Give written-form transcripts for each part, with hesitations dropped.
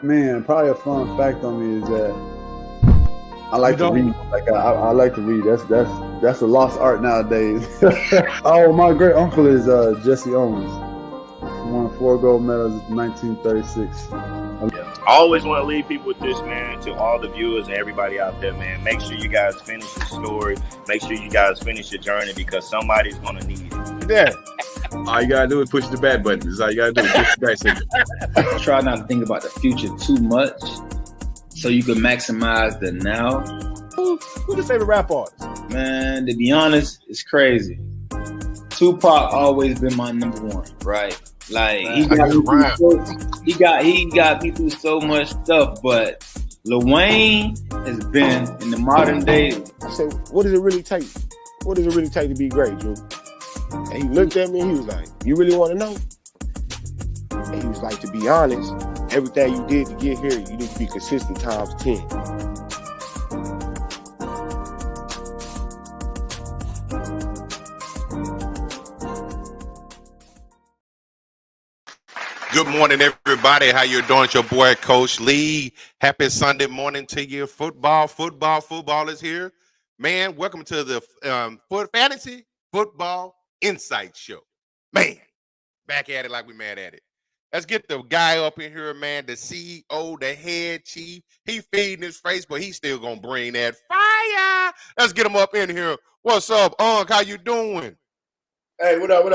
Man, probably a fun fact on me is that I like to read. Like I like to read. That's a lost art nowadays. Oh, my great uncle is Jesse Owens. He won 4 gold medals in 1936. I always want to leave people with this, man, to all the viewers and everybody out there, man. Make sure you guys finish the story. Make sure you guys finish your journey because somebody's going to need it. Yeah. All you gotta do is push the back button. That's all you gotta do. Push the back signal. Try not to think about the future too much, so you can maximize the now. Who's your favorite rap artist? Man, to be honest, it's crazy. Tupac always been my number one, right? Like he got me through so much stuff, but Lil Wayne has been in the modern day. I said, what does it really take? What does it really take to be great, Drew? And he looked at me and he was like, you really want to know? And he was like, to be honest, everything you did to get here, you need to be consistent times 10. Good morning, everybody. How you doing? It's your boy, Coach Lee. Happy Sunday morning to you. Football is here. Man, welcome to the Fantasy Football Insight Show. Man, back at it like we mad at it. Let's get the guy up in here, man, the CEO, the head chief. He feeding his face, but he's still going to bring that fire. Let's get him up in here. What's up, Unc? How you doing? Hey, what up,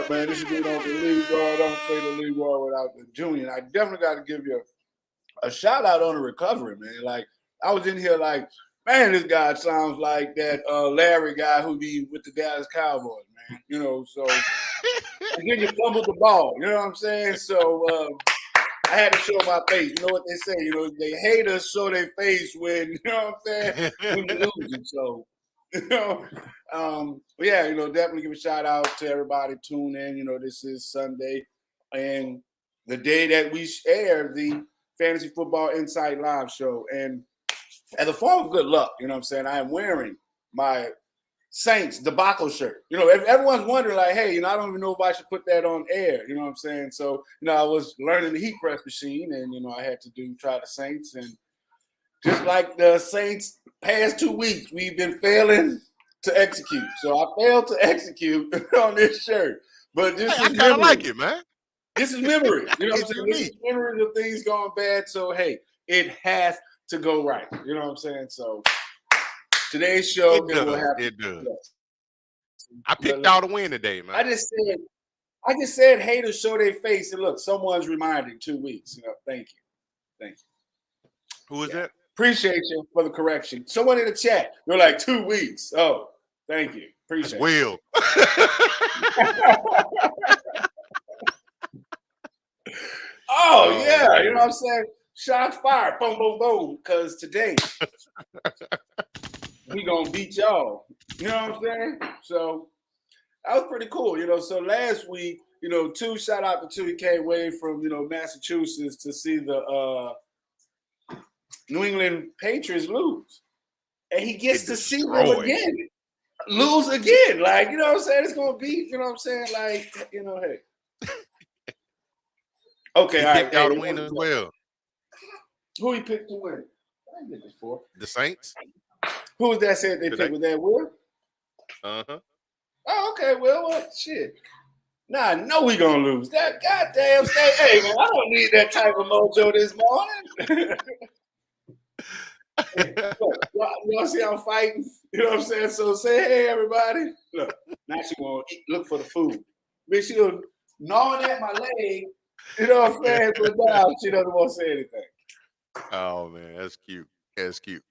man? This is good on the league guard. Don't play the league guard without the junior. I definitely got to give you a shout out on the recovery, man. Like, I was in here like, man, this guy sounds like that Larry guy who be with the Dallas Cowboys, man. You know, so and then you fumbled the ball. You know what I'm saying? So I had to show my face. You know what they say? You know, they hate us, show their face when, you know what I'm saying, when you're losing. So, you know, but yeah, you know, definitely give a shout out to everybody tune in. You know, this is Sunday and the day that we air the Fantasy Football Insight Live show. And as a form of good luck, you know what I'm saying, I am wearing my Saints debacle shirt. You know, everyone's wondering, like, hey, you know, I don't even know if I should put that on air. You know what I'm saying? So, you know, I was learning the heat press machine, and, you know, I had to try the Saints. And just like the Saints past 2 weeks, we've been failing to execute. So I failed to execute on this shirt. But this is I kind of like it, man. This is memory. You know what I'm saying? This is memory of things going bad. So, hey, it has to go right. You know what I'm saying? So today's show will have it does. I picked out a win today, man. I just said haters show their face and look, someone's reminding 2 weeks. You know, thank you. Who is that? Appreciate you for the correction. Someone in the chat, they're like 2 weeks. Oh, thank you. Appreciate it. Will. Oh, yeah. You know what I'm saying? Shots fired. Boom, boom, boom. Because today, we going to beat y'all. You know what I'm saying? So, that was pretty cool. You know, so last week, you know, shout out to two. He came away from, you know, Massachusetts to see the New England Patriots lose. And he gets to see them again. Lose again. Like, you know what I'm saying? It's going to be, you know what I'm saying? Like, you know, hey. Okay, all right. Picked out a win as well. Who he picked to win? I didn't get this for. The Saints? Who was that said they Today. picked with that Will? Uh-huh. Oh, okay, Will. What shit? Nah, I know we gonna lose. That goddamn state. Hey man, I don't need that type of mojo this morning. Look, y'all see I'm fighting? You know what I'm saying? So say hey everybody. Look, now she gonna look for the food. Bitch, she was gnawing at my leg. You know what I'm saying? But now she doesn't want to say anything. Oh man, that's cute. That's cute.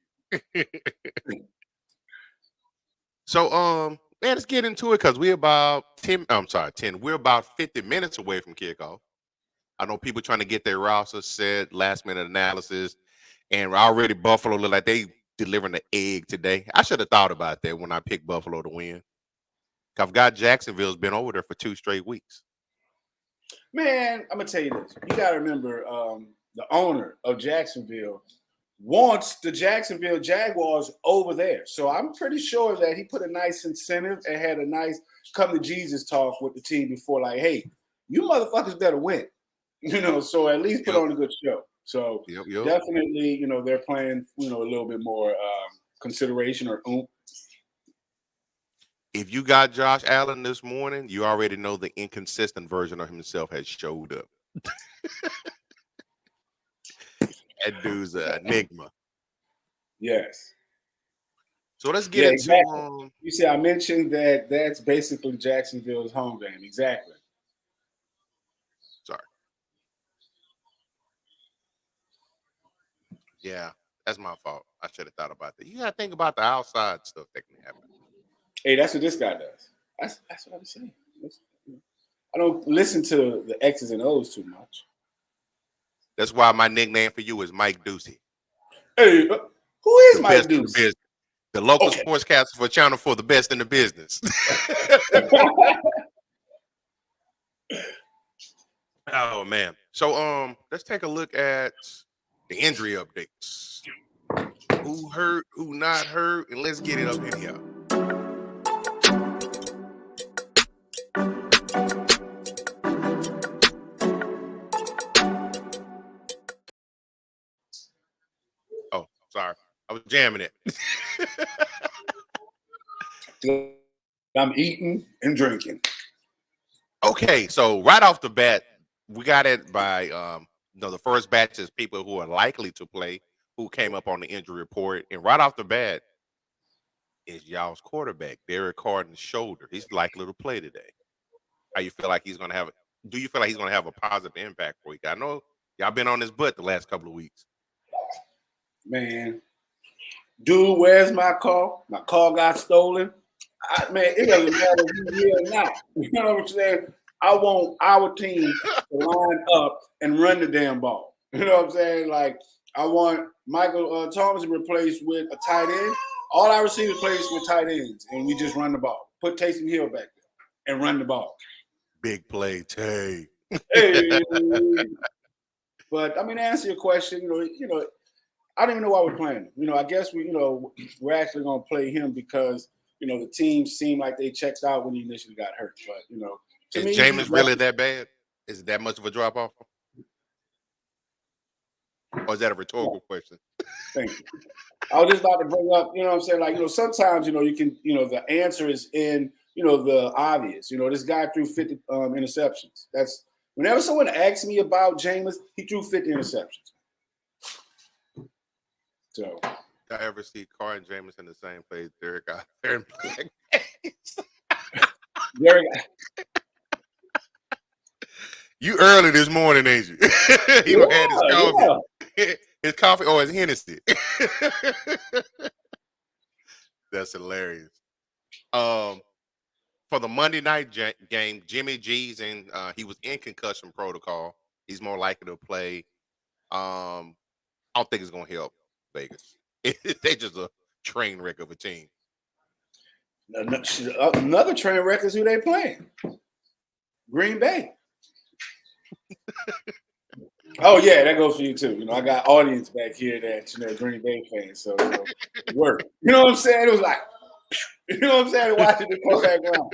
So man, let's get into it because we're about 10. I'm sorry, 10. We're about 50 minutes away from kickoff. I know people trying to get their roster set, last minute analysis, and already Buffalo look like they delivering the egg today. I should have thought about that when I picked Buffalo to win. I've got Jacksonville's been over there for 2 straight weeks. Man, I'm gonna tell you this. You gotta remember, the owner of Jacksonville wants the Jacksonville Jaguars over there. So I'm pretty sure that he put a nice incentive and had a nice come to Jesus talk with the team before, like, hey, you motherfuckers better win. You know, so at least put on a good show. So definitely, you know, they're playing, you know, a little bit more consideration or oomph. If you got Josh Allen this morning, you already know the inconsistent version of himself has showed up. That dude's an enigma. Yes. So let's get into. Exactly. You see, I mentioned that that's basically Jacksonville's home game. Exactly. Sorry. Yeah, that's my fault. I should have thought about that. You got to think about the outside stuff that can happen. Hey, that's what this guy does. That's what I'm saying. I don't listen to the X's and O's too much. That's why my nickname for you is Mike Ducey. Hey, who is Mike Ducey? The local sportscaster for Channel 4, the best in the business. Oh man. So let's take a look at the injury updates. Who hurt, who not hurt, and let's get it up in here. Oh, sorry. I was jamming it. I'm eating and drinking. Okay, so right off the bat, we got it by the first batch is people who are likely to play who came up on the injury report, and right off the bat is y'all's quarterback, Derek Carr's shoulder. He's likely to play today. How you feel like he's gonna have? Do you feel like he's gonna have a positive impact for you? I know y'all been on his butt the last couple of weeks. Man, dude, where's my car? My car got stolen. Man, it doesn't matter if you're here or not. You know what I'm saying? I want our team to line up and run the damn ball. You know what I'm saying? Like, I want Michael Thomas replaced with a tight end. All our receivers plays with tight ends, and we just run the ball. Put Taysom Hill back there and run the ball. Big play, Tay. Hey. But I mean, to answer your question, you know, I don't even know why we're playing him. You know, I guess we're actually going to play him because the team seemed like they checked out when he initially got hurt. But is Jameis really that bad? Is it that much of a drop off? Or is that a rhetorical question? Thank you. I was just about to bring up, what I'm saying? Like, sometimes, you can, the answer is in, the obvious. This guy threw 50 interceptions. That's whenever someone asks me about Jameis, he threw 50 interceptions. So, did I ever see Carr and Jameis in the same place? Derek got there and Derek. You early this morning, ain't you? He had his coffee. Yeah. His coffee or his Hennessy. That's hilarious. For the Monday night game, Jimmy G's and he was in concussion protocol. He's more likely to play. I don't think it's gonna help Vegas. They just a train wreck of a team. Another train wreck is who they playing. Green Bay. Oh yeah, that goes for you too. I got audience back here that Green Bay fans, so work. You know what I'm saying? It was like, you know what I'm saying? Watching the quarterback run.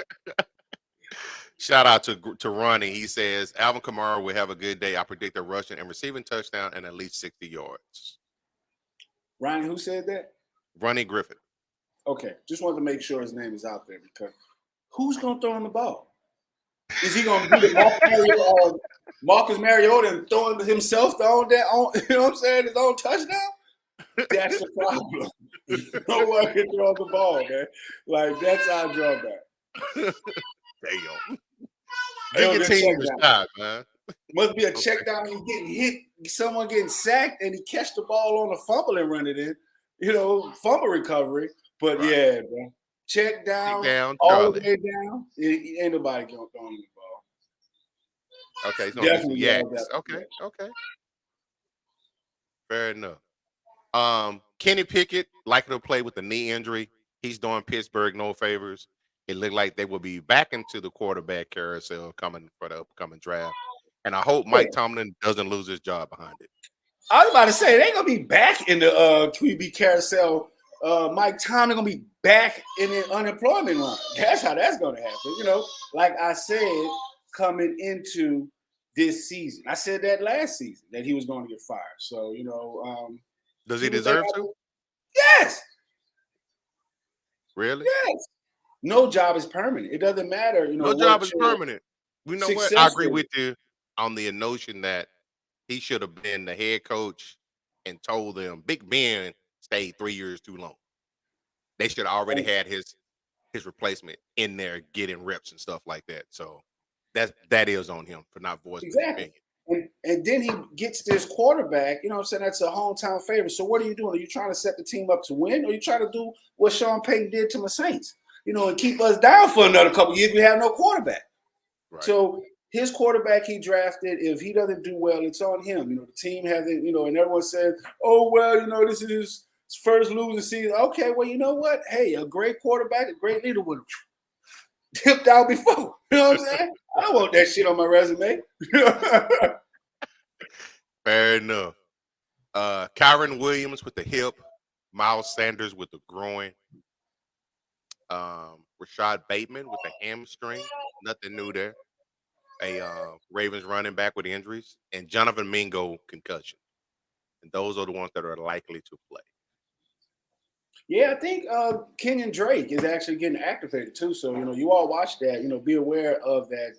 Shout out to Ronnie. He says Alvin Kamara will have a good day. I predict a rushing and receiving touchdown and at least 60 yards. Ronnie, who said that? Ronnie Griffin. Okay, just wanted to make sure his name is out there because who's going to throw him the ball? Is he going to be the Marcus Mariota and throwing himself on that? You know what I'm saying? His own touchdown. That's the problem. No one can throw the ball, man. Like that's our drawback. Damn. Give your team a shot, man. Must be a check down. He's getting hit. Someone getting sacked, and he catch the ball on a fumble and run it in. You know, fumble recovery. But Right. yeah, bro. Check down, all the way down. Ain't nobody going to throw him the ball. Okay, so Definitely Yaks. Okay. Fair enough. Kenny Pickett likely to play with a knee injury. He's doing Pittsburgh no favors. It looked like they will be back into the quarterback carousel coming for the upcoming draft. And I hope Mike Tomlin doesn't lose his job behind it. I was about to say, they ain't going to be back in the QB carousel. Mike Tomlin going to be back in the unemployment line. That's how that's going to happen. You know, like I said, coming into this season. I said that last season, that he was going to get fired. So, you know. Does he deserve to? Yes. Really? Yes. No job is permanent. It doesn't matter. You know, no job is permanent. You know what? I agree with you on the notion that he should have been the head coach and told them Big Ben stayed 3 years too long. They should have already had his replacement in there getting reps and stuff like that. So that is on him for not voicing his opinion. And then he gets this quarterback, you know what I'm saying? That's a hometown favorite. So what are you doing? Are you trying to set the team up to win? Or are you trying to do what Sean Payton did to my Saints? You know, and keep us down for another couple of years. We have no quarterback. Right. So his quarterback he drafted, if he doesn't do well, it's on him. You know, the team hasn't, you know, and everyone says, oh, well, you know, this is his first losing season. Okay, well, you know what? Hey, a great quarterback, a great leader would have tipped out before. You know what I'm saying? I don't want that shit on my resume. Fair enough. Kyron Williams with the hip, Miles Sanders with the groin, Rashad Bateman with the hamstring, nothing new there. A Ravens running back with injuries, and Jonathan Mingo concussion. And those are the ones that are likely to play. Yeah, I think Kenyon Drake is actually getting activated too. So, you know, you all watch that. You know, be aware of that.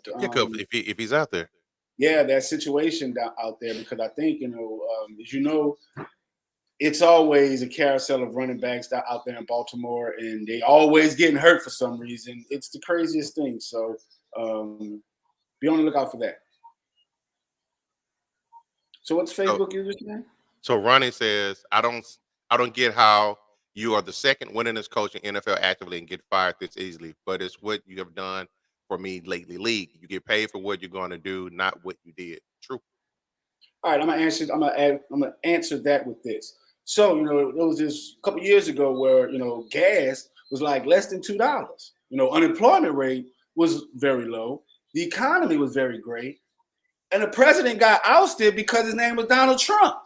If he's out there. Yeah, that situation out there, because I think, you know, as you know, it's always a carousel of running backs out there in Baltimore, and they always getting hurt for some reason. It's the craziest thing. So be on the lookout for that. So what's Facebook user name? So Ronnie says, I don't get how you are the second winningest coach in NFL actively and get fired this easily, but it's what you have done for me lately, league. You get paid for what you're going to do, not what you did. True. All right, I'm gonna answer that with this. So, you know, there was this a couple years ago where, you know, gas was like less than $2. You know, unemployment rate was very low. The economy was very great. And the president got ousted because his name was Donald Trump.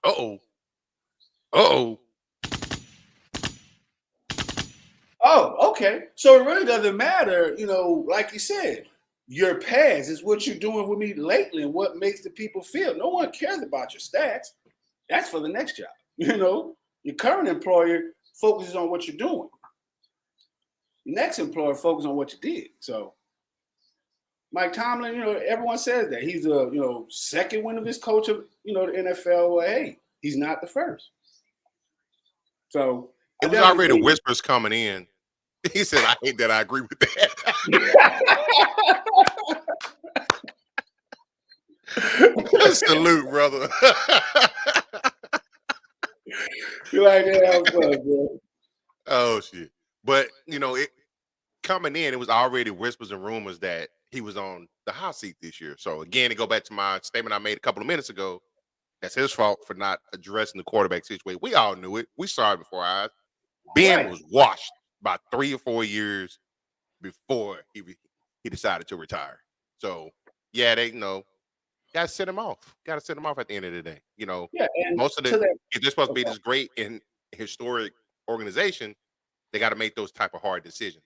Oh, okay. So it really doesn't matter, you know, like you said, your past is what you're doing with me lately and what makes the people feel. No one cares about your stats. That's for the next job. You know, your current employer focuses on what you're doing. The next employer focuses on what you did. So Mike Tomlin, you know, everyone says that he's a, you know, second winningest coach of, you know, the NFL. Well, hey, he's not the first. So it was already whispers coming in. He said, I hate that I agree with that. Salute, brother. You like that? Fun, bro. Oh, shit. But, you know, it coming in, it was already whispers and rumors that he was on the hot seat this year. So, again, to go back to my statement I made a couple of minutes ago, that's his fault for not addressing the quarterback situation. We all knew it. We saw it before our eyes. Ben was washed by 3 or 4 years before he decided to retire. So, yeah, they know. Got to set him off. Got to set him off at the end of the day. You know, most of the if they're supposed to be this great and historic organization, they got to make those type of hard decisions.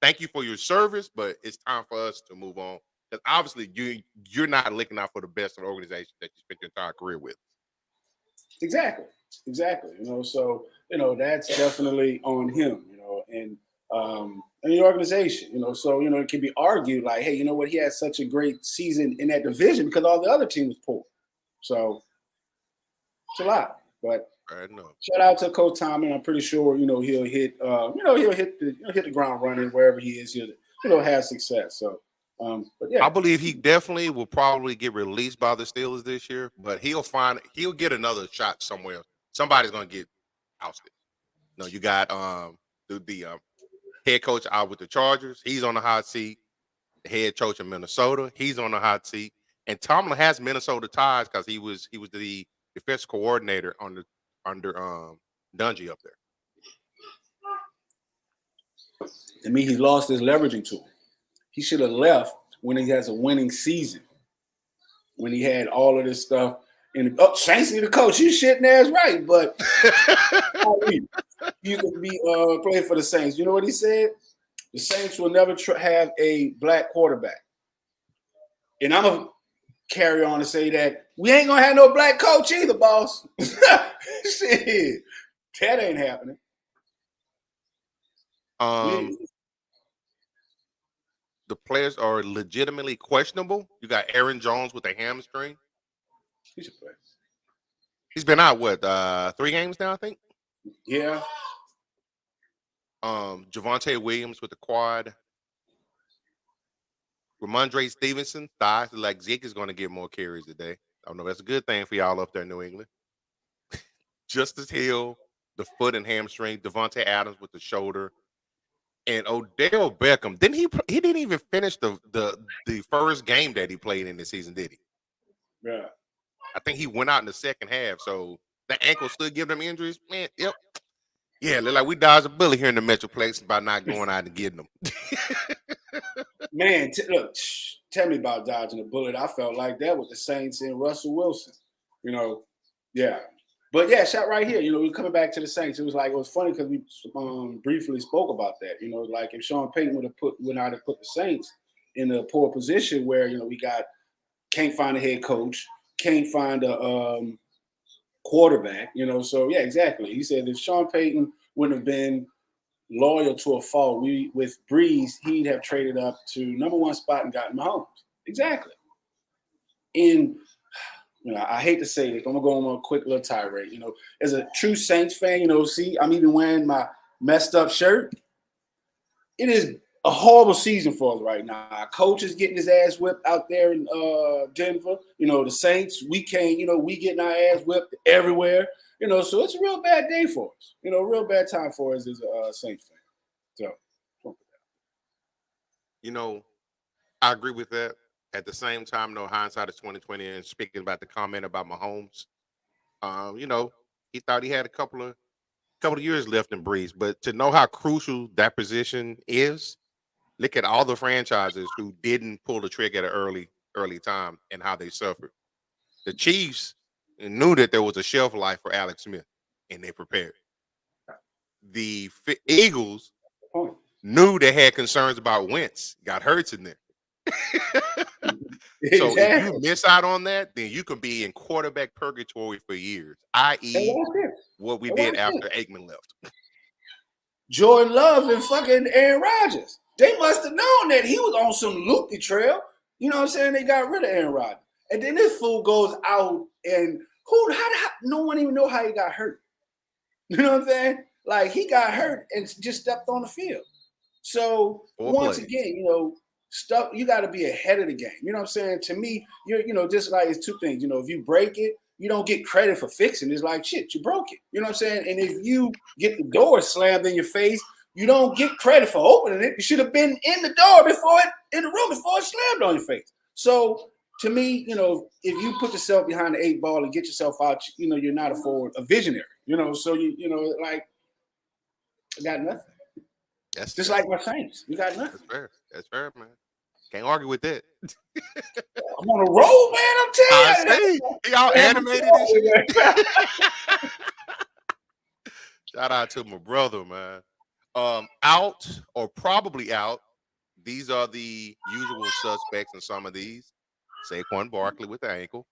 Thank you for your service, but it's time for us to move on. Because obviously you're not looking out for the best of the organization that you spent your entire career with. Exactly. Exactly. So that's definitely on him. And the organization. So it can be argued like, hey, you know what? He had such a great season in that division because all the other teams was poor. So it's a lot. But I know. shout out to Coach Tomlin. I'm pretty sure he'll hit he'll hit the ground running wherever he is. He'll have success. So. But yeah, I believe he definitely will probably get released by the Steelers this year, but he'll get another shot somewhere. Somebody's gonna get ousted. You got the head coach out with the Chargers. He's on the hot seat. The head coach in Minnesota. He's on the hot seat. And Tomlin has Minnesota ties because he was the defense coordinator under Dungy up there. To me, he lost his leveraging tool. He should have left when he has a winning season. When he had all of this stuff. And Saints need a coach. You shitting ass right, but he could be playing for the Saints. You know what he said? The Saints will never have a black quarterback. And I'm gonna carry on and say that we ain't gonna have no black coach either, boss. Shit, that ain't happening. The players are legitimately questionable. You got Aaron Jones with a hamstring. He should play. He's been out 3 games now, I think. Yeah. Javonte Williams with the quad. Ramondre Stevenson thighs. Like Zeke is going to get more carries today. I don't know. That's a good thing for y'all up there in New England. Justice Hill, the foot and hamstring. Devontae Adams with the shoulder. And Odell Beckham, he didn't even finish the first game that he played in the season, did he? Yeah. I think he went out in the second half. So the ankle still giving him injuries. Man, yep. Yeah, look like we dodged a bullet here in the Metroplex by not going out and getting them. Man, look, tell me about dodging a bullet. I felt like that with the Saints and Russell Wilson. Yeah. But yeah, shot right here. We're coming back to the Saints. It was funny because we briefly spoke about that. Like if Sean Payton would not have put the Saints in a poor position where we can't find a head coach, can't find a quarterback. So yeah, exactly. He said if Sean Payton wouldn't have been loyal to a fault, with Breeze, he'd have traded up to number 1 spot and gotten Mahomes. Exactly. And I hate to say this, I'm gonna go on a quick little tirade. As a true Saints fan, see, I'm even wearing my messed up shirt. It is a horrible season for us right now. Our coach is getting his ass whipped out there in Denver. The Saints, we can't, we getting our ass whipped everywhere. So it's a real bad day for us. A real bad time for us as a Saints fan. So, I agree with that. At the same time, hindsight is 2020. And speaking about the comment about Mahomes, he thought he had a couple of years left in Breeze, but to know how crucial that position is, look at all the franchises who didn't pull the trigger at an early time and how they suffered. The Chiefs knew that there was a shelf life for Alex Smith, and they prepared. The Eagles knew they had concerns about Wentz, got hurts in there. So if you miss out on that, then you can be in quarterback purgatory for years, i.e. what we did after Aikman left. Jordan Love and fucking Aaron Rodgers. They must have known that he was on some loopy trail. You know what I'm saying? They got rid of Aaron Rodgers. And then this fool goes out and no one even know how he got hurt. You know what I'm saying? Like he got hurt and just stepped on the field. So once again, stuff, you got to be ahead of the game. You know what I'm saying? To me, you're just like it's two things. If you break it, you don't get credit for fixing it. It's like shit, you broke it. You know what I'm saying? And if you get the door slammed in your face, you don't get credit for opening it. You should have been in the door in the room before it slammed on your face. So to me, if you put yourself behind the 8 ball and get yourself out, you're not a visionary. So like I got nothing. That's just like my Saints. You got nothing. That's fair, man. Can't argue with that. I'm on a roll, man. I'm telling you. Y'all animated and shit. Shout out to my brother, man. Out or probably out. These are the usual suspects in some of these. Saquon Barkley with the ankle.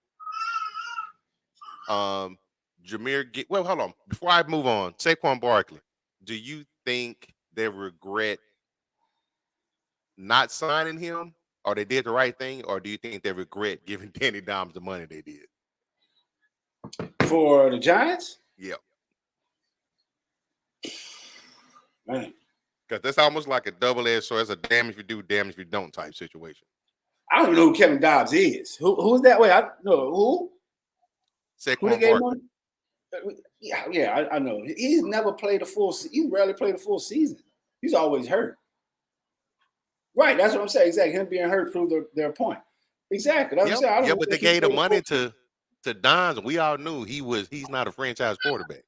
well, hold on. Before I move on, Saquon Barkley, do you think they regret not signing him, or they did the right thing, or do you think they regret giving Danny Dimes the money they did? For the Giants? Yeah. Man. Because that's almost like a double-edged sword. It's a damn if you do, damn if you don't type situation. I don't even know who Kevin Dobbs is. Who's that? Wait, I know who? Who they Saquon gave Barkley. money? Yeah, I know. He's never played a full. He rarely played a full season. He's always hurt. Right, that's what I'm saying. Exactly, him being hurt proved their point. Exactly. That's what I'm saying. I don't But they think he gave the played a money full- to Dimes, and we all knew he's not a franchise quarterback.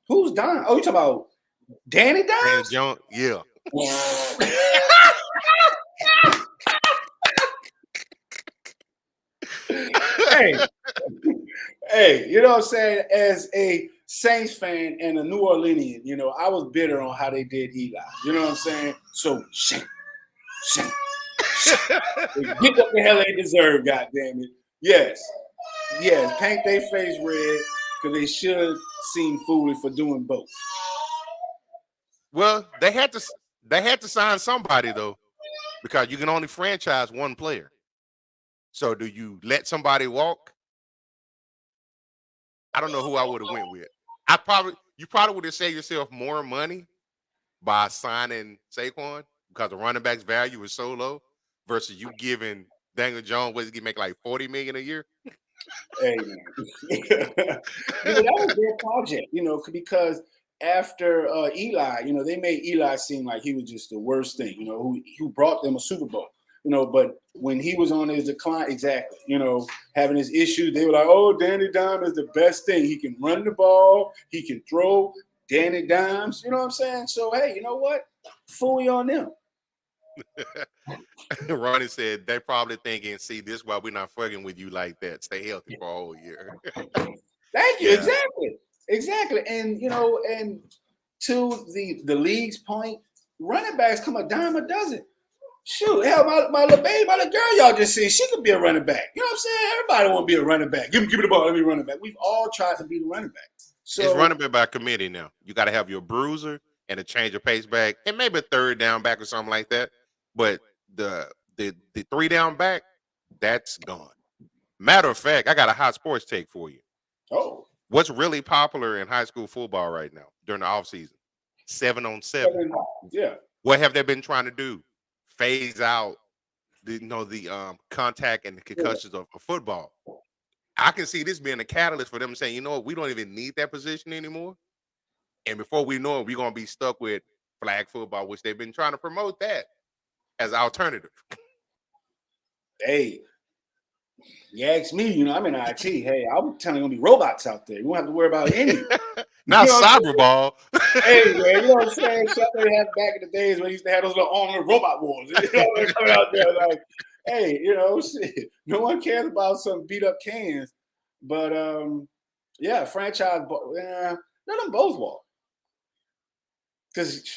Who's Don? Oh, you talking about Danny Danny Dimes? Jones, yeah. Hey, you know what I'm saying? As a Saints fan and a New Orleanian, you know, I was bitter on how they did Eli. You know what I'm saying? So shame. They get what the hell they deserve, goddammit. Yes, paint their face red because they should seem foolish for doing both. Well, they had to sign somebody though, because you can only franchise one player. So do you let somebody walk? I don't know who I would have went with. You probably would have saved yourself more money by signing Saquon because the running back's value is so low versus you giving Daniel Jones what he make like $40 million a year. Hey man, that was their project, you know, because after Eli, you know, they made Eli seem like he was just the worst thing, you know, who brought them a Super Bowl. You know, but when he was on his decline, exactly, you know, having his issues, they were like, oh, Danny Dimes is the best thing. He can run the ball. He can throw. Danny Dimes, you know what I'm saying? So, hey, you know what? Fully on them. Ronnie said they probably thinking, see, this is why we're not fucking with you like that. Stay healthy for a whole year. Thank you. Yeah. Exactly. And, you know, and to the league's point, running backs come a dime a dozen. Shoot, hell, my little baby, my little girl, y'all just see, she could be a running back. You know what I'm saying? Everybody want to be a running back. Give me the ball, let me running back. We've all tried to be the running back. So it's running back by committee now. You got to have your bruiser and a change of pace back, and maybe a third down back or something like that. But the 3 down back, that's gone. Matter of fact, I got a hot sports take for you. Oh. What's really popular in high school football right now during the offseason? 7-on-7. Yeah. What have they been trying to do? Phase out the contact and the concussions of football. I can see this being a catalyst for them saying, you know what, we don't even need that position anymore. And before we know it, we're going to be stuck with flag football, which they've been trying to promote that as an alternative. Hey, you ask me, you know, I'm in IT. Hey, I'm telling you, going to be robots out there. You won't have to worry about any. Not you know cyber ball. Hey, man, you know what I'm saying? Something they had back in the days when they used to have those little armored robot wars. You know, they're coming out there like, hey, you know, shit. No one cares about some beat up cans. But, yeah, franchise, let them both walk. Because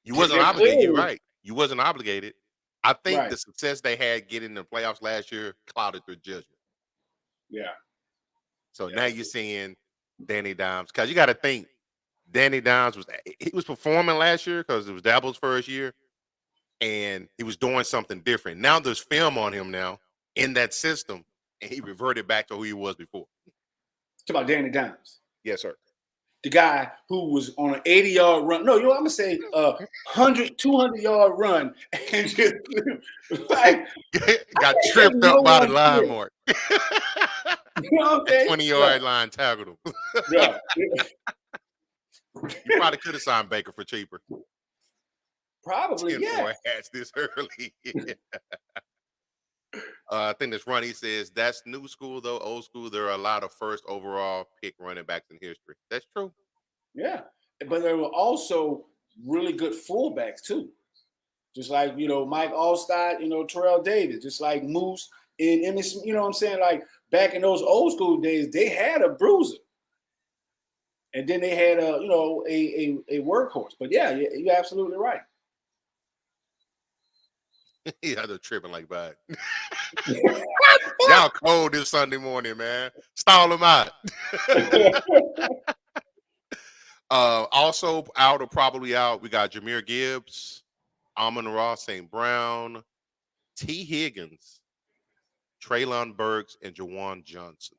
you wasn't obligated. You're right. You wasn't obligated. I think the success they had getting the playoffs last year clouded their judgment. Yeah. So now you're seeing Danny Dimes, because you got to think Danny Dimes was performing last year because it was Dabble's first year, and he was doing something different. Now there's film on him now in that system, and he reverted back to who he was before. Talk about Danny Dimes. Yes, sir. The guy who was on an 80-yard run. No, you know what I'm going to say? 100, 200-yard run. And just like got tripped up by the line mark. You know what I'm saying? 20-yard line tackled him. Yeah. You probably could have signed Baker for cheaper. Probably, yeah. Hats this early. I think this run, he says, that's new school, though. Old school, there are a lot of first overall pick running backs in history. That's true. Yeah. But there were also really good fullbacks, too. Just like, you know, Mike Allstott, you know, Terrell Davis, just like Moose and Emmitt, you know what I'm saying? Like, back in those old school days, they had a bruiser. And then they had a workhorse. But, yeah, you're absolutely right. Yeah, they're tripping like bad. Y'all cold this Sunday morning, man. Stall them out. Also out or probably out, we got Jahmyr Gibbs, Amon-Ra St. Brown, T. Higgins, Treylon Burks, and Jawan Johnson.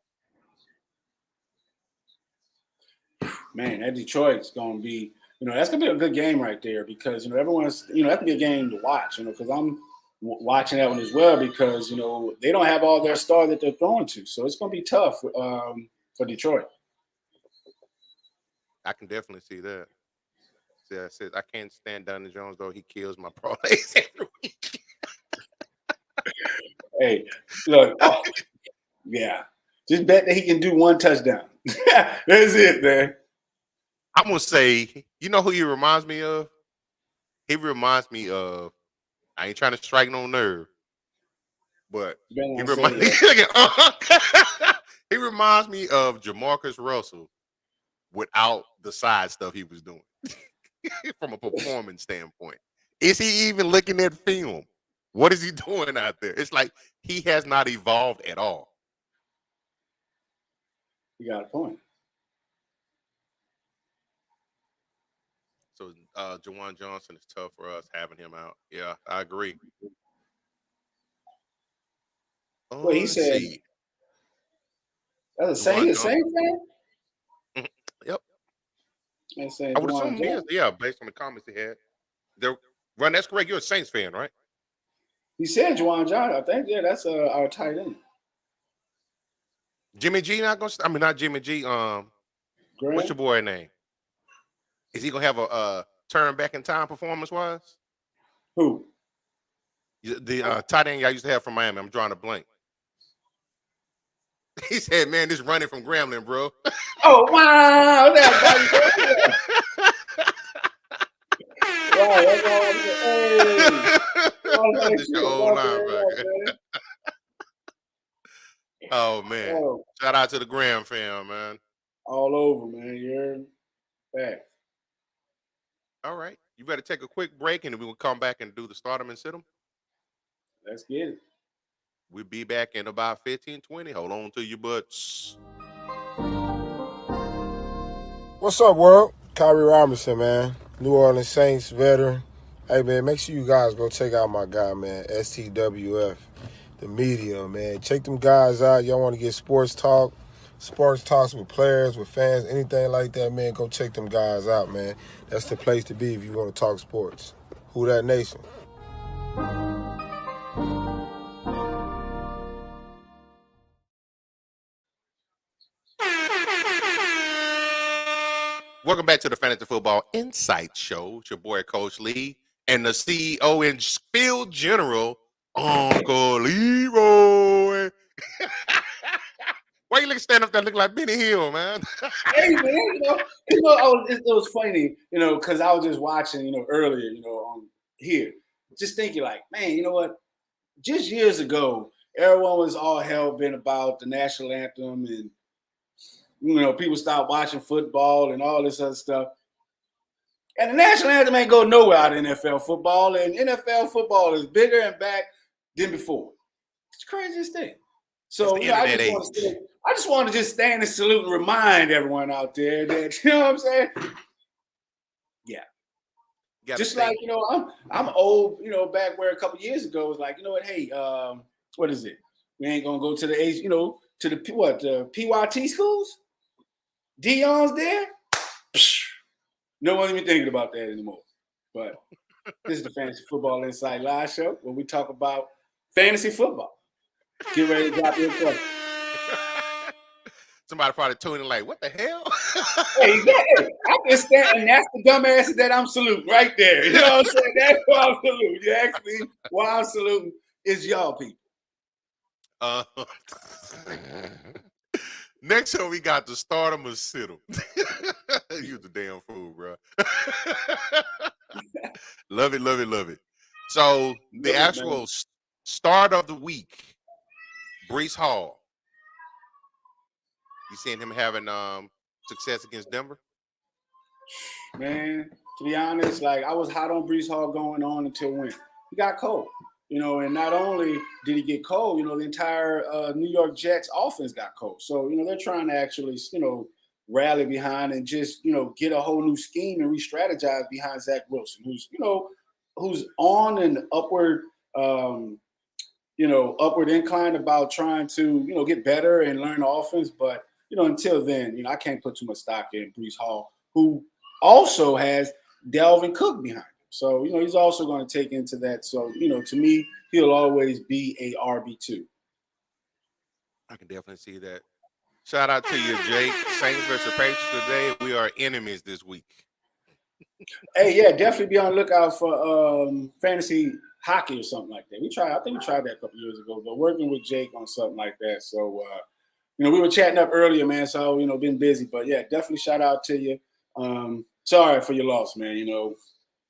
Man, that Detroit's going to be, that's going to be a good game right there because, everyone's, that could be a game to watch, because I'm watching that one as well because, they don't have all their stars that they're throwing to. So it's going to be tough for Detroit. I can definitely see that. See, I said I can't stand Daniel Jones, though. He kills my parlays every week. Hey, look, yeah. Just bet that he can do one touchdown. That's it, man. I'm going to say, you know who he reminds me of? He reminds me of, I ain't trying to strike no nerve, but he reminds me of Jamarcus Russell without the side stuff he was doing from a performance standpoint. Is he even looking at film? What is he doing out there? It's like he has not evolved at all. You got a point. So Jawan Johnson is tough for us having him out. Yeah, I agree. Well, he said that's the same fan? Yep. I would assume he is, yeah, based on the comments he had. Ron, that's correct. You're a Saints fan, right? He said Jawan Johnson. I think, yeah, that's our tight end. Jimmy G not gonna. I mean, not Jimmy G. What's your boy name? Is he gonna have a turn back in time performance wise? Who? The tight end I used to have from Miami. I'm drawing a blank. He said, "Man, this running from Grambling, bro." Oh wow! That's your old linebacker. Oh man! Shout out to the Graham fam, man. All over, man. You're back. All right, you better take a quick break, and we will come back and do the start 'em and sit 'em. Let's get it. We'll be back in about 15-20. Hold on to your butts. What's up, world? Kyrie Robinson, man. New Orleans Saints veteran. Hey, man, make sure you guys go check out my guy, man, STWF, the media, man. Check them guys out. Y'all want to get sports talks with players, with fans, anything like that, man, go check them guys out, man. That's the place to be if you want to talk sports. Who that nation? Welcome back to the Fantasy Football Insight Show. It's your boy, Coach Lee, and the CEO and Field General, Uncle Leroy. Why you stand up there looking like Benny Hill, man? Hey, man, it was funny, because I was just watching, earlier, on here, just thinking like, man, you know what? Just years ago, everyone was all hell-bent about the national anthem and, people stopped watching football and all this other stuff. And the national anthem ain't go nowhere out of NFL football, and NFL football is bigger and back than before. It's the craziest thing. So I just want to just stand and salute and remind everyone out there that, you know what I'm saying? Yeah. Just like, I'm old, back where a couple years ago it was like, you know what, hey, what is it? We ain't gonna go to the age, to the PYT schools? Dion's there? No one's even thinking about that anymore. But this is the Fantasy Football Insight Live Show where we talk about fantasy football. Get ready to drop your question. Somebody probably tuning like, what the hell? Hey, I can stand, and that's the dumbasses that I'm saluting right there. You know what I'm saying? That's why I'm saluting. You ask me why I'm saluting is y'all people. Next show, we got the start 'em or sit 'em. You the damn fool, bro. Love it, love it, love it. So the actual start of the week, Breece Hall. You seen him having success against Denver? Man, to be honest, like I was hot on Breece Hall going on until when? He got cold. You know, and not only did he get cold, you know, the entire New York Jets offense got cold. So, you know, they're trying to actually, you know, rally behind and just, you know, get a whole new scheme and re-strategize behind Zach Wilson, who's, you know, who's on an upward, you know, upward incline about trying to, you know, get better and learn the offense. But, you know, until then, you know, I can't put too much stock in Breece Hall, who also has Dalvin Cook behind him. So, you know, he's also going to take into that. So, you know, to me, he'll always be a RB2. I can definitely see that. Shout out to you, Jake. Saints versus Patriots today. We are enemies this week. Hey, yeah, definitely be on the lookout for fantasy hockey or something like that. I think we tried that a couple years ago, but working with Jake on something like that. So, you know, we were chatting up earlier, man. So, you know, been busy, but yeah, definitely shout out to you. Sorry for your loss, man. You know,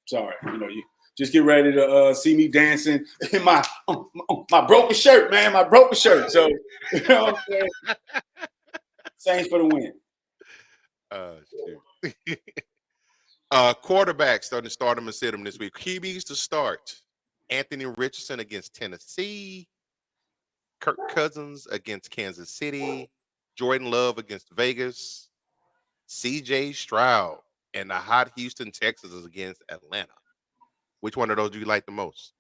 sorry. You know, you just get ready to see me dancing in my broken shirt, man. My broken shirt. So, you know what I'm saying? Saints for the win. Shoot. Quarterbacks starting to start them and sit them this week. QBs to start. Anthony Richardson against Tennessee. Kirk Cousins against Kansas City. Jordan Love against Vegas. CJ Stroud and the hot Houston Texans against Atlanta. Which one of those do you like the most?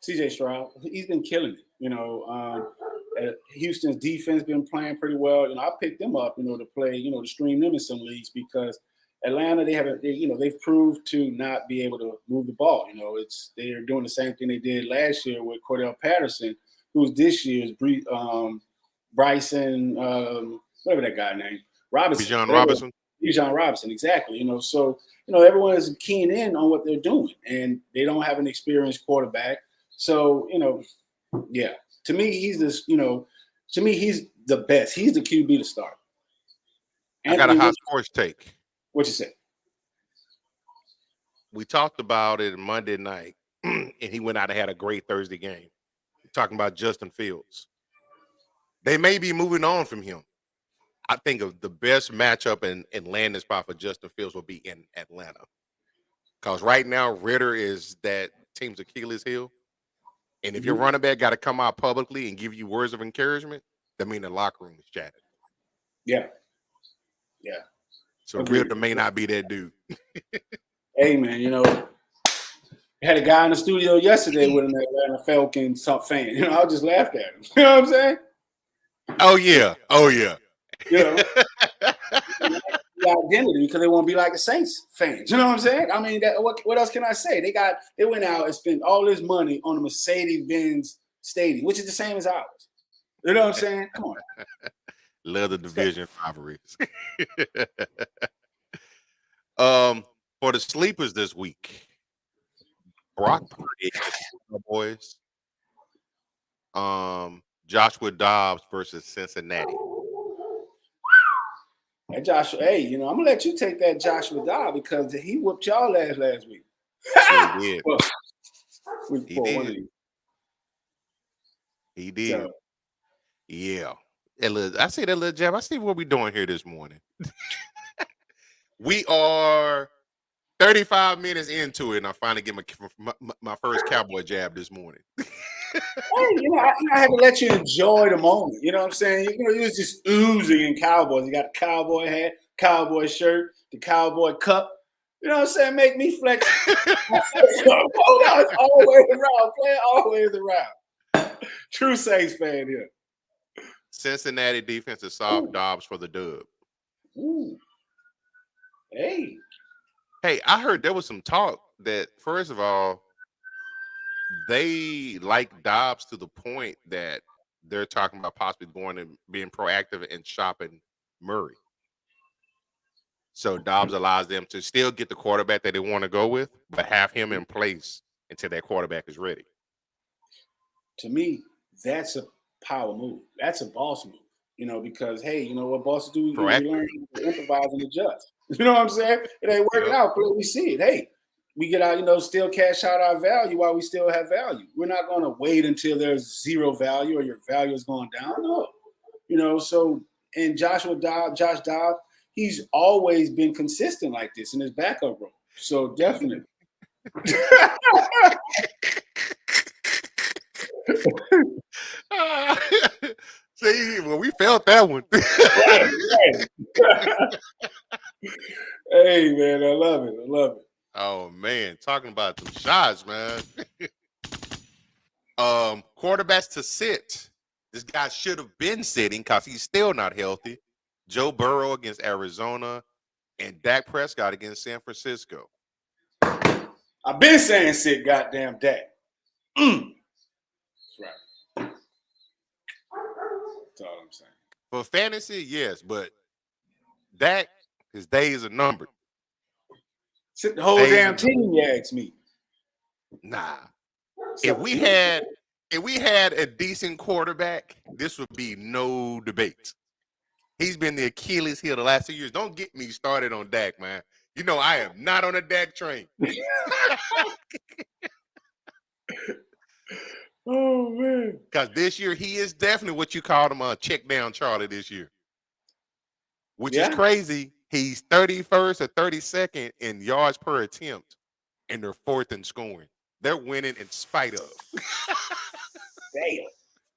CJ Stroud. He's been killing it. You know, Houston's defense been playing pretty well. You know, I picked them up, you know, to play, you know, to stream them in some leagues because Atlanta, they've proved to not be able to move the ball. You know, they're doing the same thing they did last year with Cordell Patterson, who's this year's Bryson, whatever that guy named, Robinson. Bijan Robinson. Bijan Robinson, exactly. You know, so, you know, everyone is keying in on what they're doing, and they don't have an experienced quarterback. So, you know, yeah, to me, he's the best. He's the QB to start. I got a hot sports take. What you say? We talked about it Monday night, and he went out and had a great Thursday game. We're talking about Justin Fields. They may be moving on from him. I think of the best matchup and landing spot for Justin Fields will be in Atlanta. Because right now, Ritter is that team's Achilles heel. And if your running back got to come out publicly and give you words of encouragement, that means the locker room is chatting. Yeah. Yeah. So Ritter may not be that dude. Hey, man, you know, I had a guy in the studio yesterday with an Atlanta Falcons fan. You know, I just laughed at him. You know what I'm saying? Oh, yeah. Oh, yeah. You know, the identity because they won't be like the Saints fans. You know what I'm saying? I mean, what else can I say? They went out and spent all this money on a Mercedes-Benz stadium, which is the same as ours. You know what I'm saying? Come on. Love the division rivalries. For the sleepers this week, Brock Purdy against the Cowboys. Joshua Dobbs versus Cincinnati. Hey, Joshua, you know, I'm gonna let you take that Joshua Dobbs because he whooped y'all last week. He did. He did. So, yeah. I see that little jab. I see what we're doing here this morning. We are 35 minutes into it, and I finally get my first cowboy jab this morning. Hey, you know, I had to let you enjoy the moment. You know what I'm saying? You know, you was just oozing in Cowboys. You got the cowboy hat, cowboy shirt, the cowboy cup. You know what I'm saying? Make me flex. It's always around. Play always around. True Saints fan here. Cincinnati defense is soft. Dobbs for the dub. Ooh. Hey, I heard there was some talk that, first of all, they like Dobbs to the point that they're talking about possibly going and being proactive and shopping Murray. So Dobbs allows them to still get the quarterback that they want to go with, but have him in place until that quarterback is ready. To me, that's a power move. That's a boss move. You know, because, hey, you know what bosses do? We learn to improvise and adjust. You know what I'm saying? It ain't working out, but we see it. Hey, we get out, you know, still cash out our value while we still have value. We're not going to wait until there's zero value or your value is going down. No. You know, so, and Josh Dobbs, he's always been consistent like this in his backup role. So definitely. See, well, we felt that one. Hey, man, I love it. I love it. Oh man, talking about some shots, man. Quarterbacks to sit. This guy should have been sitting because he's still not healthy. Joe Burrow against Arizona and Dak Prescott against San Francisco. I've been saying sit goddamn Dak. That's right. That's all I'm saying. For fantasy, yes, but Dak, his days are numbered. Sit the whole damn team, you ask me. Nah. If we had a decent quarterback, this would be no debate. He's been the Achilles heel the last 2 years. Don't get me started on Dak, man. You know I am not on a Dak train. Oh man. Because this year he is definitely what you called him a check down Charlie this year. Which is crazy. He's 31st or 32nd in yards per attempt, and they're 4th in scoring. They're winning in spite of. Damn.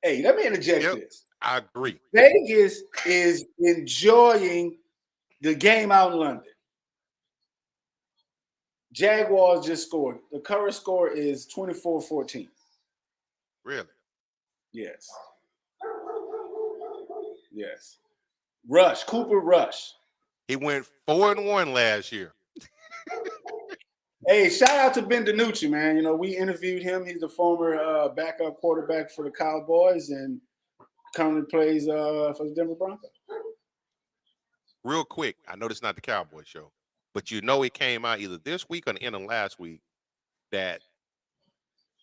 Hey, let me interject this. I agree. Vegas is enjoying the game out in London. Jaguars just scored. The current score is 24-14. Really? Yes. Yes. Cooper Rush. He went 4-1 last year. Hey, shout out to Ben DiNucci, man. You know, we interviewed him. He's the former backup quarterback for the Cowboys and currently plays for the Denver Broncos. Real quick, I know this is not the Cowboy show, but you know it came out either this week or the end of last week that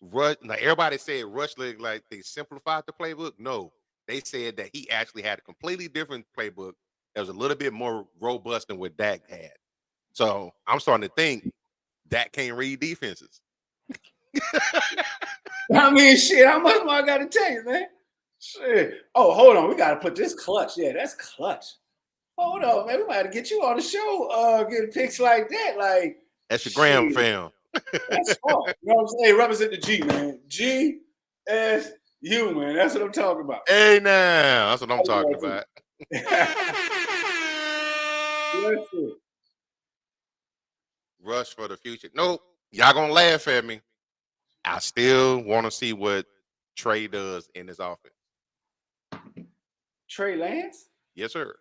Rush. Now everybody said Rush looked like they simplified the playbook. No, they said that he actually had a completely different playbook that was a little bit more robust than what Dak had. So I'm starting to think Dak can't read defenses. I mean, shit, how much more I got to tell you, man? Shit. Oh, hold on. We got to put this clutch. Yeah, that's clutch. Hold on, man. We might have to get you on the show getting picks like that. Like, that's your Graham fam. That's smart. You know what I'm saying? Represent the G, man. GSU, man. That's what I'm talking about. Hey, now. That's what I'm talking about. That's it. Rush for the future. Nope. Y'all gonna laugh at me. I still want to see what Trey does in his offense. Trey Lance? Yes, sir.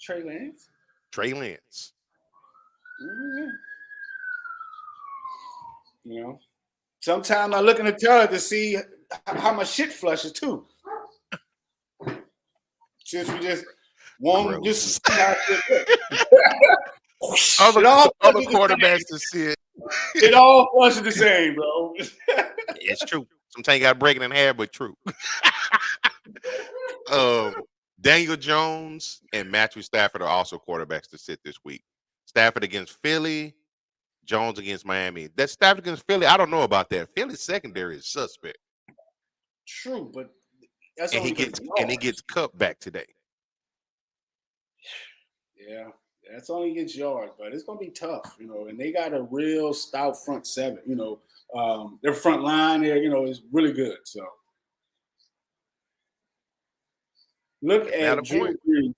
Trey Lance? Trey Lance. Mm-hmm. You know, sometimes I look in the toilet to see how my shit flushes too. Since we just won't just other quarterbacks to see it. It all flushes the same, bro. It's true. Sometimes you got to break it in half, but true. Daniel Jones and Matthew Stafford are also quarterbacks to sit this week. Stafford against Philly, Jones against Miami. That Stafford against Philly, I don't know about that. Philly's secondary is suspect. True, but that's and he gets Cup back today. Yeah, that's only against yards, but it's gonna be tough, you know. And they got a real stout front seven, you know. Their front line there, you know, is really good. So look at Drew Brees.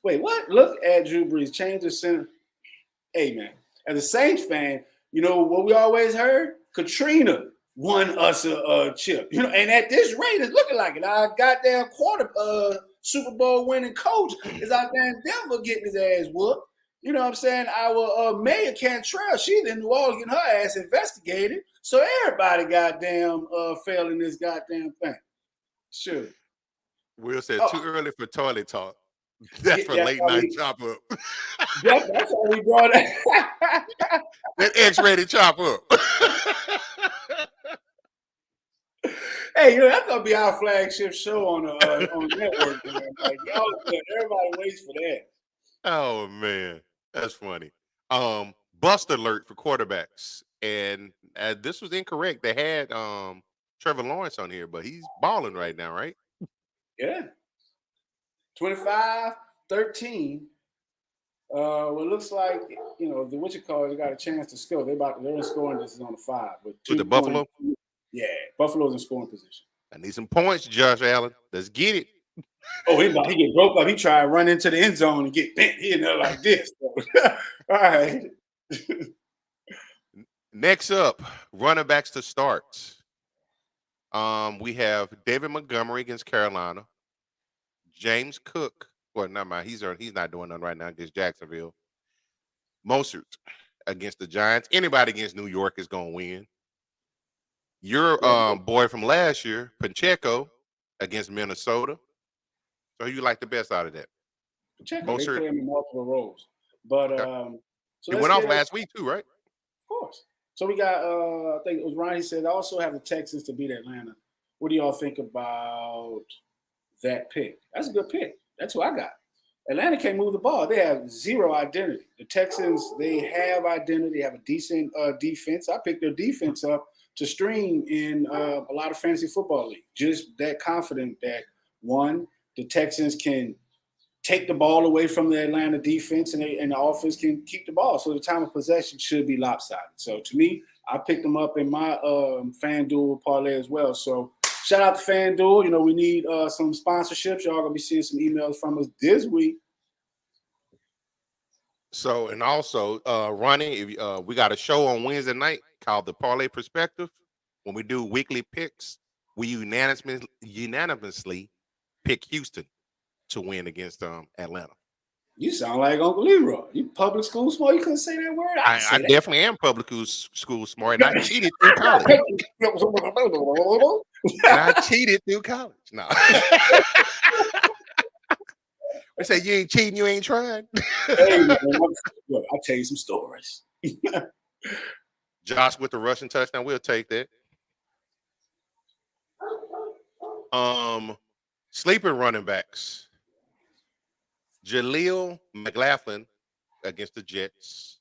Wait, what? Look at Drew Brees. Change the center. Hey, man, as a Saints fan, you know what we always heard? Katrina won us a chip. You know, and at this rate, it's looking like it. Our goddamn Super Bowl winning coach is out there in Denver getting his ass whooped. You know what I'm saying? Our Mayor Cantrell, she's in New Orleans getting her ass investigated. So everybody goddamn fell in this goddamn thing. Sure. Will said too early for toilet talk. That's for late night chop up. That's why we brought it. That X-rated chop up. Hey, you know, that's gonna be our flagship show on the network. Man. Like, everybody waits for that. Oh man, that's funny. Bust alert for quarterbacks, and this was incorrect. They had Trevor Lawrence on here, but he's balling right now, right? Yeah. 25-13 Well, it looks like the what you call it, they got a chance to score. They're in scoring distance on the 5 with With the Buffalo? Yeah, Buffalo's in scoring position. I need some points, Josh Allen. Let's get it. Oh, he get broke up. He tried to run into the end zone and get bent. He in there like this. All right. Next up, running backs to start. We have David Montgomery against Carolina. James Cook. Well, never mind. He's not doing nothing right now against Jacksonville. Mostert against the Giants. Anybody against New York is going to win. Your boy from last year, Pacheco, against Minnesota. So who you like the best out of that? Pacheco, they play him in multiple roles. But okay. So he went off last week too, right? Of course. So we got I think it was Ryan, he said, I also have the Texans to beat Atlanta. What do y'all think about that pick? That's a good pick. That's who I got. Atlanta can't move the ball. They have zero identity. The Texans, they have identity. They have a decent defense. I picked their defense up to stream in a lot of fantasy football league. Just that confident that, one, the Texans can take the ball away from the Atlanta defense and the offense can keep the ball. So the time of possession should be lopsided. So to me, I picked them up in my FanDuel parlay as well. So shout out to FanDuel. We need some sponsorships. Y'all gonna be seeing some emails from us this week. So, and also, Ronnie, we got a show on Wednesday night called The Parlay Perspective. When we do weekly picks, we unanimously pick Houston to win against Atlanta. You sound like Uncle Leroy. You public school smart. You couldn't say that word. I definitely am public school smart, and I cheated through college. No. They say you ain't cheating, you ain't trying. Hey, man, I'll tell you some stories. Josh with the rushing touchdown, we'll take that. Sleeping running backs. Jaleel McLaughlin against the Jets.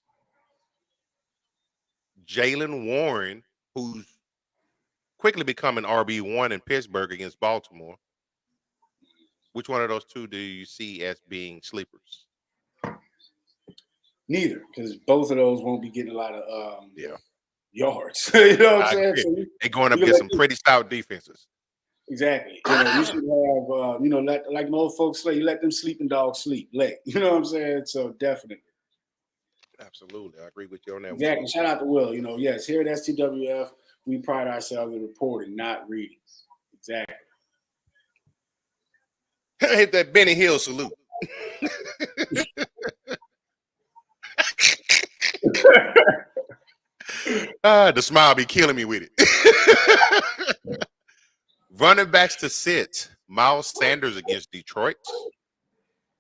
Jaylen Warren, who's quickly becoming RB1 in Pittsburgh against Baltimore. Which one of those two do you see as being sleepers? Neither, because both of those won't be getting a lot of yards. You know what I'm saying? So they're going up against some pretty stout defenses. Exactly. You should have, like most folks say, you let them sleeping dogs sleep late. You know what I'm saying? So definitely. Absolutely. I agree with you on that. Exactly. Shout out to Will. Yes, here at STWF, we pride ourselves in reporting, not reading. Exactly. Hit that Benny Hill salute. The smile be killing me with it. Running backs to sit. Miles Sanders against Detroit.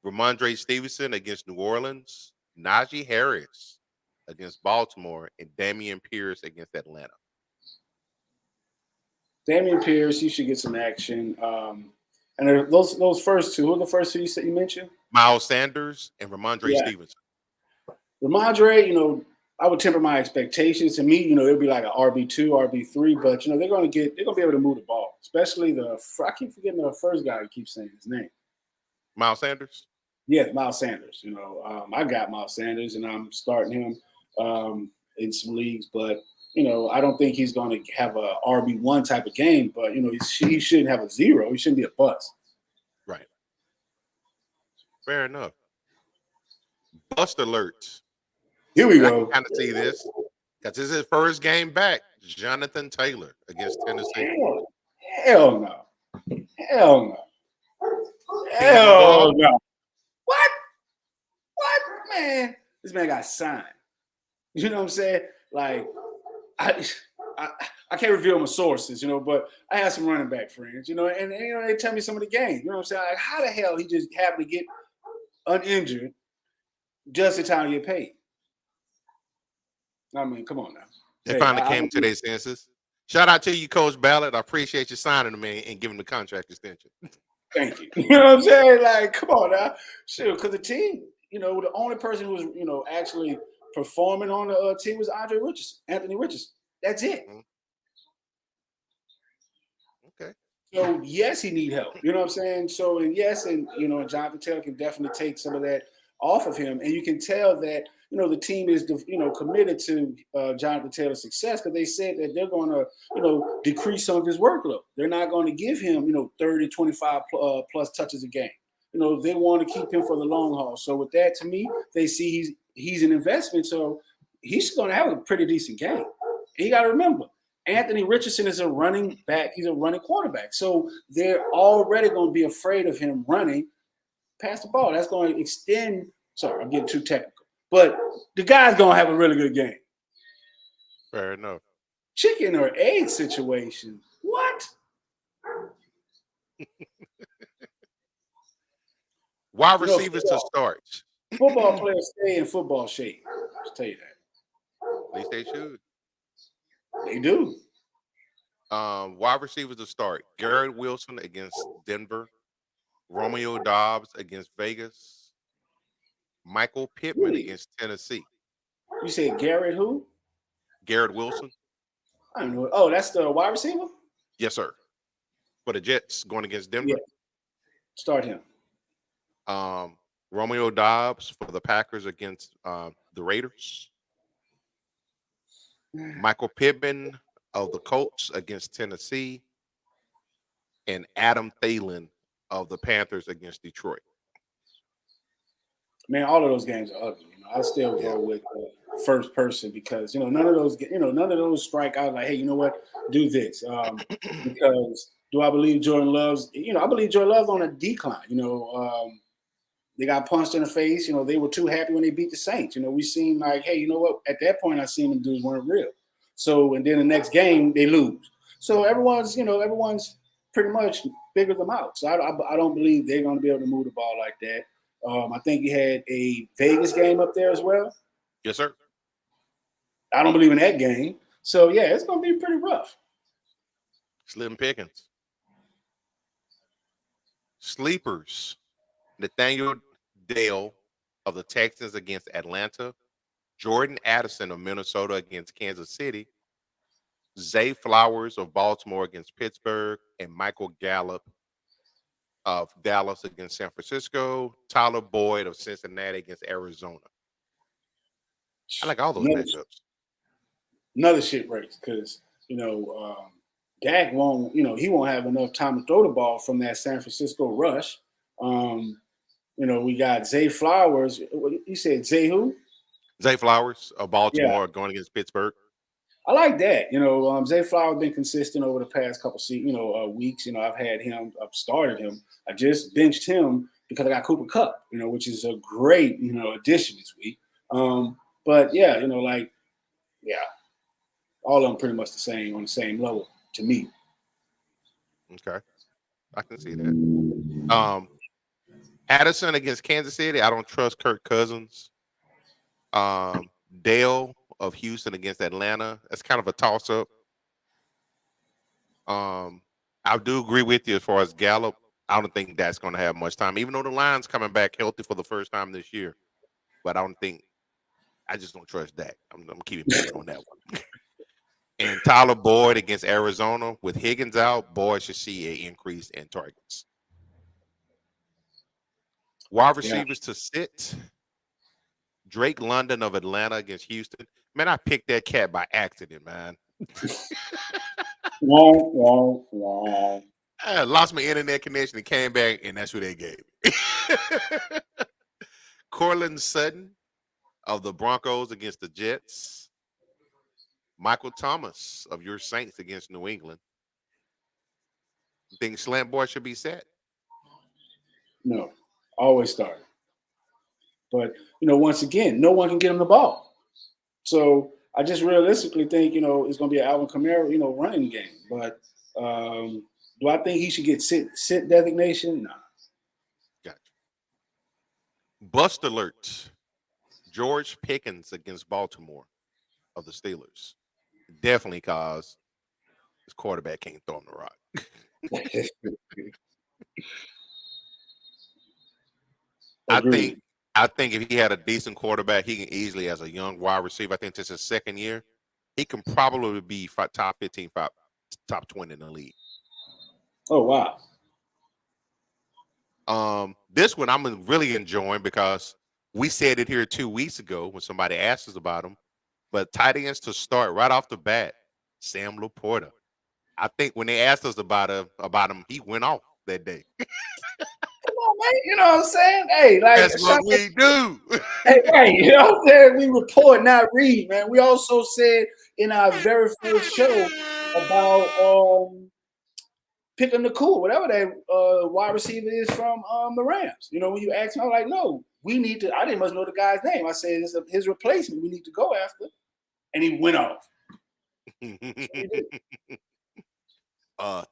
Ramondre Stevenson against New Orleans. Najee Harris against Baltimore. And Dameon Pierce against Atlanta. Dameon Pierce, you should get some action. And those first two, who are the first two you mentioned? Miles Sanders and Ramondre Stevenson. Ramondre, I would temper my expectations. To me, it'll be like an RB2, RB3, but they're gonna be able to move the ball, especially I keep forgetting the first guy who keeps saying his name. Miles Sanders? Yeah, Miles Sanders. I got Miles Sanders and I'm starting him in some leagues, but I don't think he's going to have a RB1 type of game, but he shouldn't have a 0. He shouldn't be a bust. Right. Fair enough. Bust alerts. Here we go. I kind of see this because this is his first game back. Jonathan Taylor against Tennessee. Hell no. Hell no. What? Man? This man got signed. You know what I'm saying? Like, I can't reveal my sources, but I have some running back friends, and they tell me some of the games. You know what I'm saying? Like, how the hell he just happened to get uninjured just in time to get paid? I mean, come on now. They finally came to their senses. Shout out to you, Coach Ballard. I appreciate you signing him and giving him the contract extension. Thank you. You know what I'm saying? Like, come on now. Sure, because the team, the only person who was, actually performing on the team was Anthony Richardson. That's it. Mm-hmm. Okay. So, yes, he need help. You know what I'm saying? So, and yes, and, Jonathan Taylor can definitely take some of that off of him, and you can tell that the team is committed to Jonathan Taylor's success because they said that they're going to decrease some of his workload. They're not going to give him 30, 25 plus touches a game. They want to keep him for the long haul. So with that, to me, they see he's an investment, so he's going to have a pretty decent game. And you got to remember, Anthony Richardson is a running back. He's a running quarterback. So they're already going to be afraid of him running past the ball. That's going to extend. Sorry, I'm getting too technical. But the guy's going to have a really good game. Fair enough. Chicken or egg situation. What? Wide receivers to start. Football players stay in football shape. I'll tell you that. At least they should. They do. Wide receivers to start. Garrett Wilson against Denver. Romeo Doubs against Vegas. Michael Pittman against Tennessee. You said Garrett who? Garrett Wilson. I don't know. Oh, that's the wide receiver? Yes, sir. For the Jets going against Denver. Yeah. Start him. Romeo Doubs for the Packers against the Raiders. Michael Pittman of the Colts against Tennessee. And Adam Thielen of the Panthers against Detroit. Man, all of those games are ugly. I still go with first person because none of those strike out like, hey, you know what, do this because do I believe Jordan Love's? I believe Jordan Love's on a decline. They got punched in the face. They were too happy when they beat the Saints. We seen like, hey, you know what? At that point, I seen them dudes weren't real. So and then the next game they lose. So everyone's pretty much figured them out. So I don't believe they're going to be able to move the ball like that. I think you had a Vegas game up there as well. Yes, sir. I don't believe in that game. So, yeah, it's going to be pretty rough. Slim pickings. Sleepers. Nathaniel Dale of the Texans against Atlanta. Jordan Addison of Minnesota against Kansas City. Zay Flowers of Baltimore against Pittsburgh. And Michael Gallup of Dallas against San Francisco. Tyler Boyd of Cincinnati against Arizona. I like all those matchups. Another shit race because, Dak won't, he won't have enough time to throw the ball from that San Francisco rush. We got Zay Flowers. You said Zay who? Zay Flowers of Baltimore going against Pittsburgh. I like that. Zay Flowers been consistent over the past couple weeks. I've had him. I've started him. I just benched him because I got Cooper Kupp. Which is a great addition this week. But yeah, all of them pretty much the same on the same level to me. Okay, I can see that. Addison against Kansas City. I don't trust Kirk Cousins. Dale of Houston against Atlanta. That's kind of a toss-up. I do agree with you as far as Gallup. I don't think that's going to have much time, even though the line's coming back healthy for the first time this year. But I just don't trust that. I'm keeping it on that one. And Tyler Boyd against Arizona. With Higgins out, Boyd should see an increase in targets. Wide receivers to sit. Drake London of Atlanta against Houston. Man, I picked that cat by accident, man. I lost my internet connection and came back, and that's who they gave me. Cortland Sutton of the Broncos against the Jets. Michael Thomas of your Saints against New England. You think Slant Boy should be set? No, always start. But, once again, no one can get him the ball. So I just realistically think, it's going to be an Alvin Kamara, running game. But do I think he should get sit designation? No. Gotcha. Bust alert. George Pickens against Baltimore of the Steelers. Definitely because his quarterback can't throw him the rock. I think if he had a decent quarterback, he can easily, as a young wide receiver, I think this is his second year, he can probably be top 15, top 20 in the league. Oh, wow. This one I'm really enjoying because We said it here 2 weeks ago when somebody asked us about him. But tight ends to start right off the bat, Sam Laporta. I think when they asked us about him, he went off that day. Come on, man. You know what I'm saying? Hey, like That's what we do. hey, you know what I'm saying? We report, not read, man. We also said in our very first show about picking the cool, whatever that wide receiver is from the Rams. You know, when you asked me, I'm like, no, we need to. I didn't much know the guy's name. I said it's his replacement. We need to go after, and he went off.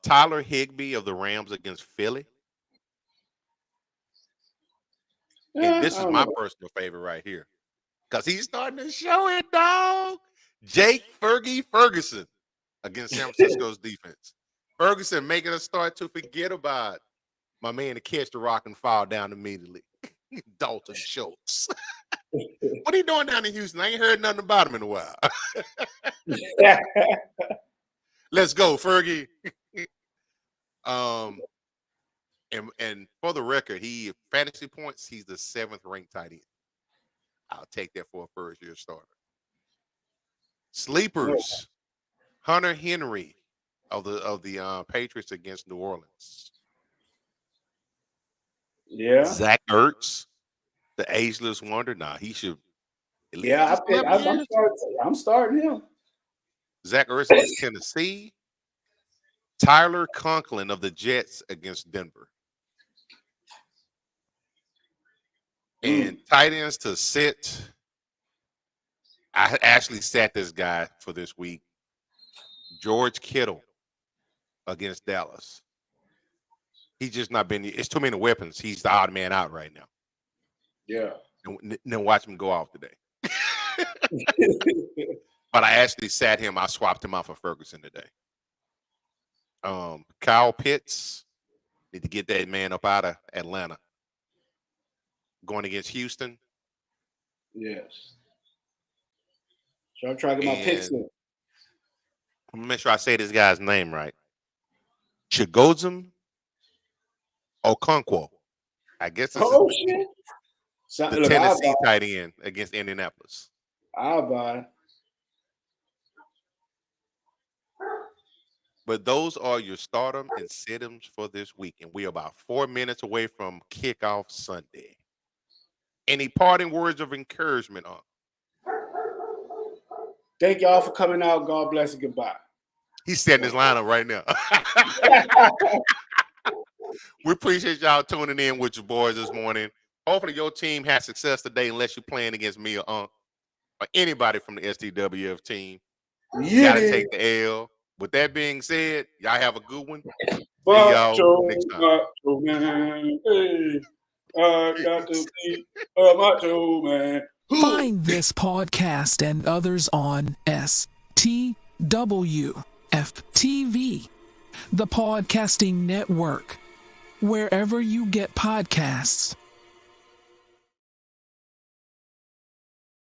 Tyler Higbee of the Rams against Philly. And this is my personal favorite right here. Because he's starting to show it, dog. Jake Ferguson against San Francisco's defense. Ferguson making a start to forget about my man to catch the rock and fall down immediately. Dalton Schultz. What are you doing down in Houston? I ain't heard nothing about him in a while. Let's go, Fergie. And for the record, he fantasy points, he's the 7th ranked tight end. I'll take that for a first-year starter. Sleepers, Hunter Henry of the Patriots against New Orleans. Yeah. Zach Ertz, the ageless wonder. Nah, he should. Yeah, I'm starting him. Zach Ertz against Tennessee. Tyler Conklin of the Jets against Denver. And tight ends to sit. I actually sat this guy for this week. George Kittle against Dallas. He's just not been. It's too many weapons. He's the odd man out right now. Yeah. And then watch him go off today. But I actually sat him. I swapped him out for Ferguson today. Kyle Pitts, need to get that man up out of Atlanta. Going against Houston. Yes. So I'm trying to get my picks in. I'm gonna make sure I say this guy's name right. Chigozum Okonkwo. I guess it's shit. The Tennessee tight end against Indianapolis. I'll buy. But those are your stardom and sit-ems for this week. And we're about 4 minutes away from kickoff Sunday. Any parting words of encouragement on? Thank y'all for coming out. God bless and goodbye. He's setting his lineup right now. We appreciate y'all tuning in with your boys this morning. Hopefully your team has success today unless you're playing against me or anybody from the STWF team. You got to take the L. With that being said, y'all have a good one. See y'all next time. Hey, I got to see Macho Man. Find this podcast and others on STWF TV, the Podcasting Network, wherever you get podcasts.